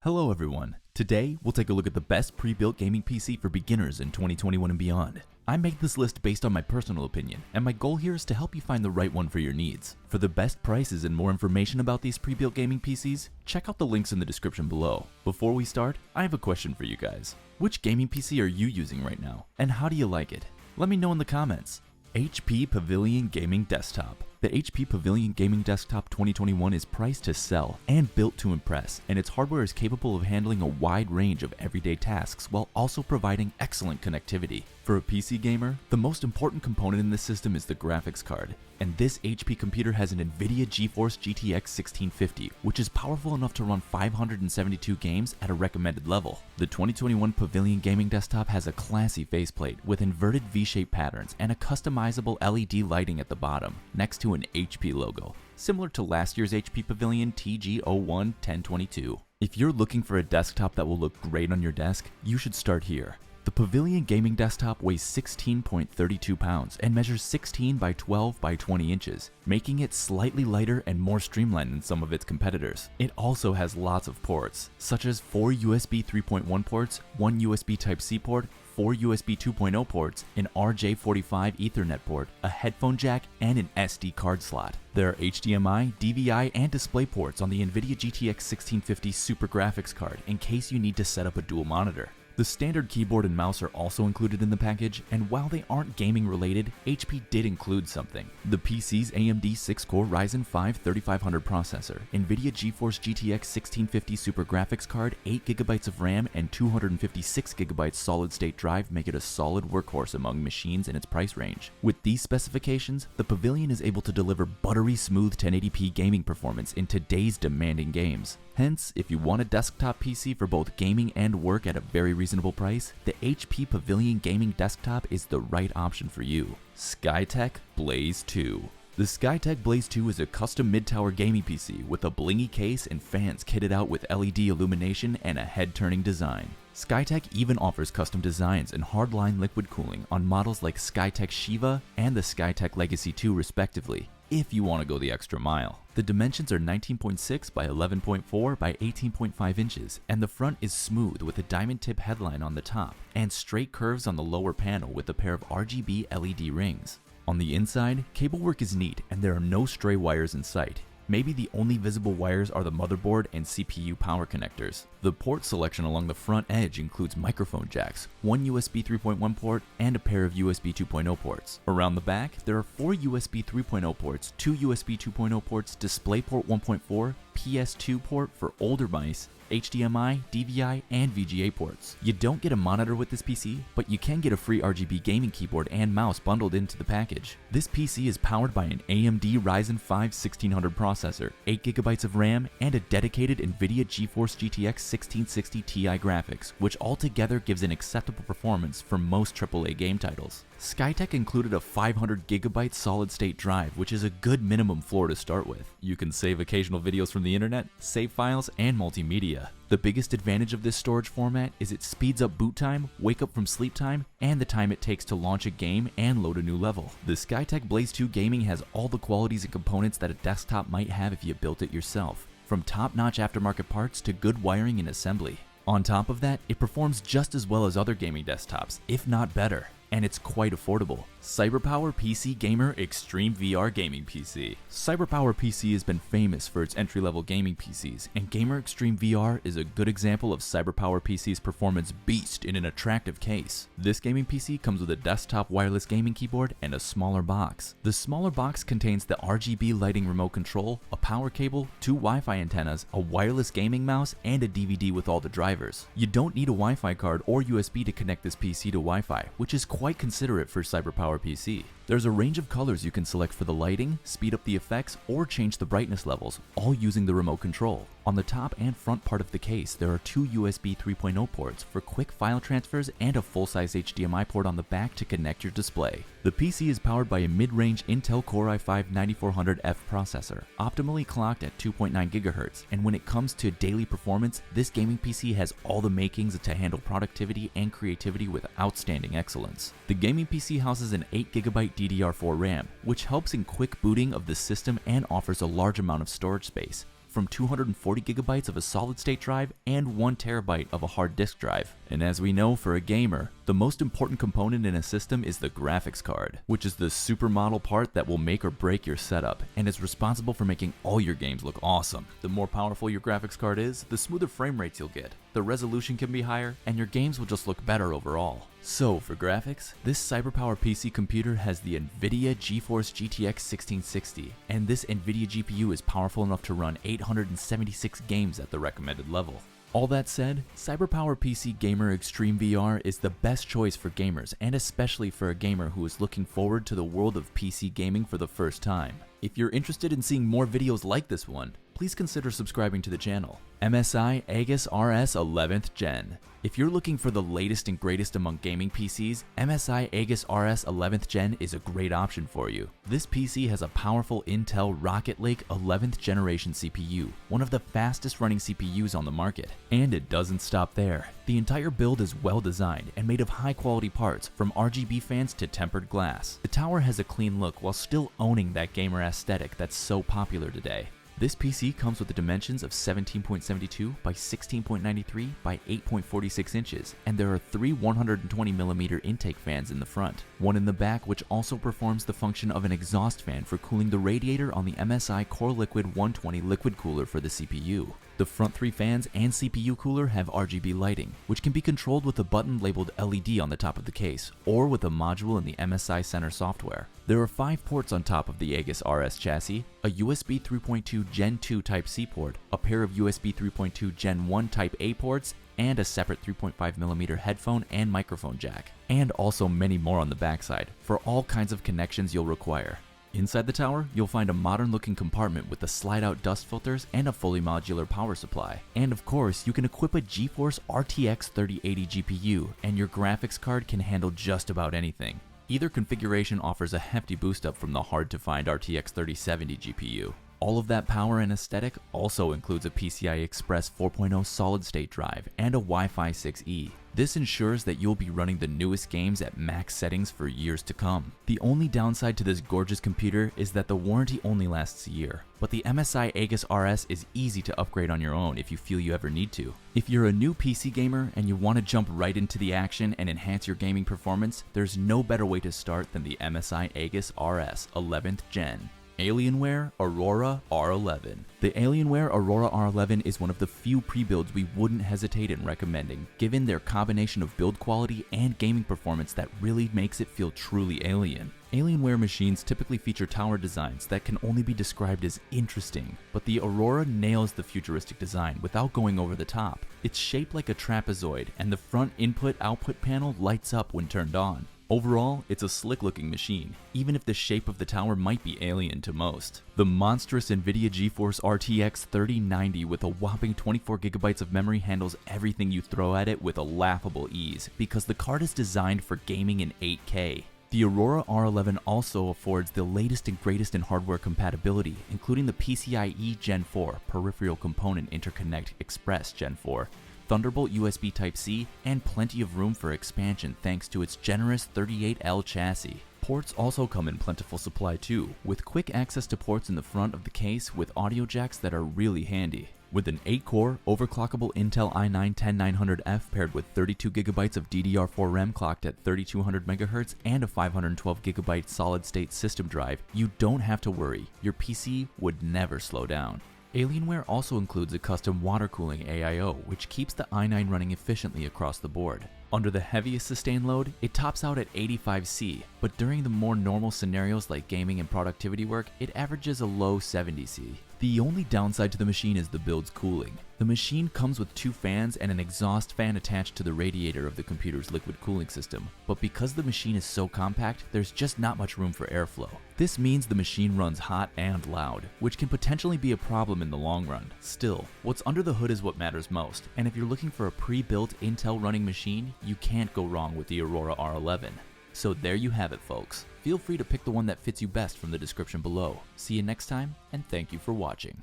Hello everyone. Today, we'll take a look at the best pre-built gaming PC for beginners in 2021 and beyond. I made this list based on my personal opinion, and my goal here is to help you find the right one for your needs. For the best prices and more information about these pre-built gaming PCs, check out the links in the description below. Before we start, I have a question for you guys. Which gaming PC are you using right now, and how do you like it? Let me know in the comments. HP Pavilion Gaming Desktop. The HP Pavilion Gaming Desktop 2021 is priced to sell and built to impress, and its hardware is capable of handling a wide range of everyday tasks while also providing excellent connectivity. For a PC gamer, the most important component in this system is the graphics card, and this HP computer has an NVIDIA GeForce GTX 1650, which is powerful enough to run 572 games at a recommended level. The 2021 Pavilion Gaming Desktop has a classy faceplate with inverted V-shaped patterns and a customizable LED lighting at the bottom, next to an HP logo, similar to last year's HP Pavilion TG01-1022. If you're looking for a desktop that will look great on your desk, you should start here. The Pavilion Gaming Desktop weighs 16.32 pounds and measures 16 by 12 by 20 inches, making it slightly lighter and more streamlined than some of its competitors. It also has lots of ports, such as 4 USB 3.1 ports, 1 USB Type-C port, 4 USB 2.0 ports, an RJ45 Ethernet port, a headphone jack, and an SD card slot. There are HDMI, DVI, and display ports on the NVIDIA GTX 1650 Super Graphics card in case you need to set up a dual monitor. The standard keyboard and mouse are also included in the package, and while they aren't gaming related, HP did include something. The PC's AMD 6-core Ryzen 5 3500 processor, NVIDIA GeForce GTX 1650 Super Graphics card, 8GB of RAM, and 256GB solid-state drive make it a solid workhorse among machines in its price range. With these specifications, the Pavilion is able to deliver buttery smooth 1080p gaming performance in today's demanding games. Hence, if you want a desktop PC for both gaming and work at a very reasonable price, the HP Pavilion Gaming Desktop is the right option for you. SKYTECH Blaze 2. The SKYTECH Blaze 2 is a custom mid-tower gaming PC with a blingy case and fans kitted out with LED illumination and a head-turning design. SKYTECH even offers custom designs and hardline liquid cooling on models like SKYTECH Shiva and the SKYTECH Legacy 2 respectively, if you want to go the extra mile. The dimensions are 19.6 by 11.4 by 18.5 inches, and the front is smooth with a diamond tip headline on the top and straight curves on the lower panel with a pair of RGB LED rings. On the inside, cable work is neat and there are no stray wires in sight. Maybe the only visible wires are the motherboard and CPU power connectors. The port selection along the front edge includes microphone jacks, 1 USB 3.1 port, and a pair of USB 2.0 ports. Around the back, there are 4 USB 3.0 ports, 2 USB 2.0 ports, DisplayPort 1.4, PS2 port for older mice, HDMI, DVI, and VGA ports. You don't get a monitor with this PC, but you can get a free RGB gaming keyboard and mouse bundled into the package. This PC is powered by an AMD Ryzen 5 1600 processor, 8GB of RAM, and a dedicated NVIDIA GeForce GTX 1660 Ti graphics, which altogether gives an acceptable performance for most AAA game titles. SKYTECH included a 500GB solid-state drive, which is a good minimum floor to start with. You can save occasional videos from the internet, save files, and multimedia. The biggest advantage of this storage format is it speeds up boot time, wake up from sleep time, and the time it takes to launch a game and load a new level. The SKYTECH Blaze 2 Gaming has all the qualities and components that a desktop might have if you built it yourself, from top-notch aftermarket parts to good wiring and assembly. On top of that, it performs just as well as other gaming desktops, if not better. And it's quite affordable. CYBERPOWER PC Gamer XTREME VR Gaming PC. CYBERPOWER PC has been famous for its entry-level gaming PCs, and Gamer XTREME VR is a good example of CYBERPOWER PC's performance beast in an attractive case. This gaming PC comes with a desktop wireless gaming keyboard and a smaller box. The smaller box contains the RGB lighting remote control, a power cable, 2 Wi-Fi antennas, a wireless gaming mouse, and a DVD with all the drivers. You don't need a Wi-Fi card or USB to connect this PC to Wi-Fi, which is quite considerate for CYBERPOWER PC. There's a range of colors you can select for the lighting, speed up the effects, or change the brightness levels, all using the remote control. On the top and front part of the case, there are 2 USB 3.0 ports for quick file transfers and a full-size HDMI port on the back to connect your display. The PC is powered by a mid-range Intel Core i5-9400F processor, optimally clocked at 2.9 GHz, and when it comes to daily performance, this gaming PC has all the makings to handle productivity and creativity with outstanding excellence. The gaming PC houses an 8GB DDR4 RAM, which helps in quick booting of the system and offers a large amount of storage space, from 240 gigabytes of a solid-state drive and 1 terabyte of a hard disk drive. And as we know, for a gamer, the most important component in a system is the graphics card, which is the supermodel part that will make or break your setup, and is responsible for making all your games look awesome. The more powerful your graphics card is, the smoother frame rates you'll get, the resolution can be higher, and your games will just look better overall. So for graphics, this CYBERPOWER PC computer has the NVIDIA GeForce GTX 1660, and this NVIDIA GPU is powerful enough to run 876 games at the recommended level. All that said, CYBERPOWER PC Gamer Extreme VR is the best choice for gamers, and especially for a gamer who is looking forward to the world of PC gaming for the first time. If you're interested in seeing more videos like this one, please consider subscribing to the channel. MSI AEGIS RS 11th Gen. If you're looking for the latest and greatest among gaming PCs, MSI AEGIS RS 11th Gen is a great option for you. This PC has a powerful Intel Rocket Lake 11th generation CPU, one of the fastest running CPUs on the market. And it doesn't stop there. The entire build is well designed and made of high quality parts, from RGB fans to tempered glass. The tower has a clean look while still owning that gamer aesthetic that's so popular today. This PC comes with the dimensions of 17.72 by 16.93 by 8.46 inches, and there are 3 120mm intake fans in the front, one in the back which also performs the function of an exhaust fan for cooling the radiator on the MSI Core Liquid 120 liquid cooler for the CPU. The front 3 fans and CPU cooler have RGB lighting, which can be controlled with a button labeled LED on the top of the case, or with a module in the MSI Center software. There are 5 ports on top of the AEGIS RS chassis, a USB 3.2 Gen 2 Type-C port, a pair of USB 3.2 Gen 1 Type-A ports, and a separate 3.5mm headphone and microphone jack, and also many more on the backside, for all kinds of connections you'll require. Inside the tower, you'll find a modern-looking compartment with the slide-out dust filters and a fully modular power supply. And of course, you can equip a GeForce RTX 3080 GPU, and your graphics card can handle just about anything. Either configuration offers a hefty boost up from the hard-to-find RTX 3070 GPU. All of that power and aesthetic also includes a PCI Express 4.0 solid-state drive and a Wi-Fi 6E. This ensures that you'll be running the newest games at max settings for years to come. The only downside to this gorgeous computer is that the warranty only lasts a year, but the MSI AEGIS RS is easy to upgrade on your own if you feel you ever need to. If you're a new PC gamer and you want to jump right into the action and enhance your gaming performance, there's no better way to start than the MSI AEGIS RS 11th Gen. ALIENWARE AURORA R11. The ALIENWARE AURORA R11 is one of the few pre-builds we wouldn't hesitate in recommending, given their combination of build quality and gaming performance that really makes it feel truly alien. Alienware machines typically feature tower designs that can only be described as interesting, but the Aurora nails the futuristic design without going over the top. It's shaped like a trapezoid, and the front input-output panel lights up when turned on. Overall, it's a slick-looking machine, even if the shape of the tower might be alien to most. The monstrous NVIDIA GeForce RTX 3090 with a whopping 24GB of memory handles everything you throw at it with a laughable ease, because the card is designed for gaming in 8K. The Aurora R11 also affords the latest and greatest in hardware compatibility, including the PCIe Gen 4 Peripheral Component Interconnect Express Gen 4, Thunderbolt USB Type-C, and plenty of room for expansion thanks to its generous 38L chassis. Ports also come in plentiful supply too, with quick access to ports in the front of the case with audio jacks that are really handy. With an 8-core, overclockable Intel i9-10900F paired with 32GB of DDR4 RAM clocked at 3200MHz and a 512GB solid-state system drive, you don't have to worry, your PC would never slow down. Alienware also includes a custom water cooling AIO, which keeps the i9 running efficiently across the board. Under the heaviest sustained load, it tops out at 85C, but during the more normal scenarios like gaming and productivity work, it averages a low 70C. The only downside to the machine is the build's cooling. The machine comes with 2 fans and an exhaust fan attached to the radiator of the computer's liquid cooling system, but because the machine is so compact, there's just not much room for airflow. This means the machine runs hot and loud, which can potentially be a problem in the long run. Still, what's under the hood is what matters most, and if you're looking for a pre-built Intel running machine, you can't go wrong with the Aurora R11. So there you have it, folks. Feel free to pick the one that fits you best from the description below. See you next time, and thank you for watching.